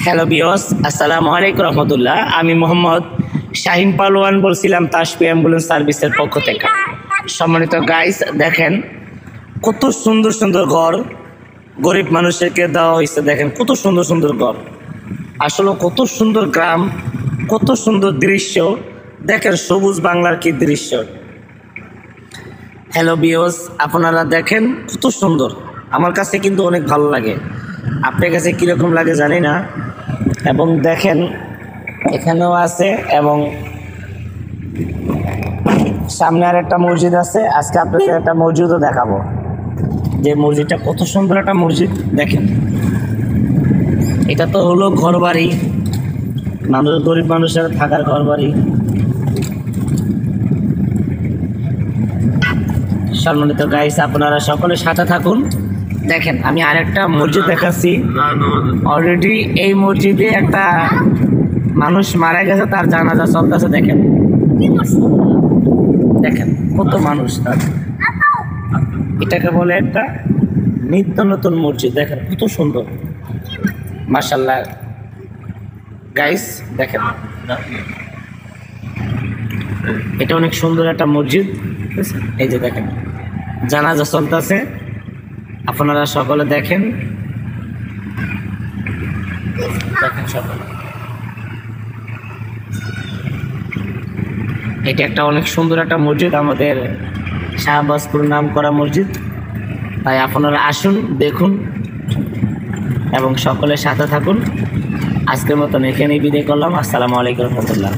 Hello বিয়স, আসসালামু আলাইকুম রহমতুল্লাহ। আমি মোহাম্মদ শাহিন পালোয়ান বলছিলাম তাশপি অ্যাম্বুলেন্স সার্ভিসের পক্ষ থেকে। সম্মানিত গাইস, দেখেন কত সুন্দর সুন্দর ঘর গরিব মানুষদেরকে দেওয়া হয়েছে। দেখেন কত সুন্দর সুন্দর ঘর, আসলে কত সুন্দর গ্রাম, কত সুন্দর দৃশ্য। দেখেন সবুজ বাংলার কি দৃশ্য। হ্যালো বিয়স, আপনারা দেখেন কত সুন্দর। আমার কাছে কিন্তু অনেক ভালো লাগে, আপনার কাছে কীরকম লাগে জানি না। এবং দেখেন এখানেও আছে, এবং সামনে আর একটা মসজিদ আছে। আজকে আপনাদের একটা মসজিদও দেখাবো, যে মসজিদটা কত সুন্দর একটা মসজিদ। দেখেন এটা তো হলো ঘর বাড়ি, মানুষ গরিব মানুষের থাকার ঘর বাড়ি। সম্মানিত গাইস, আপনারা সকলে সাথে থাকুন। দেখেন আমি আরেকটা মসজিদ দেখাচ্ছি। অলরেডি এই মসজিদে একটা মানুষ মারা গেছে, তার জানাজা চলতেছে। দেখেন দেখেন কত মানুষ, তার এটাকে বলে একটা নিত্য নতুন মসজিদ। দেখেন কত সুন্দর, মাশাআল্লাহ গাইস। দেখেন এটা অনেক সুন্দর একটা মসজিদ। এই যে দেখেন জানাজা চলতেছে, আপনারা সকলে দেখেন। দেখেন সকলে, এটা একটা অনেক সুন্দর একটা মসজিদ, আমাদের শাহবাজপুর নাম করা মসজিদ। তাই আপনারা আসুন, দেখুন এবং সকলের সাথে থাকুন। আজকের মতন এখানেই বিদায় করলাম। আসসালামু আলাইকুম রহমতুল্লাহ।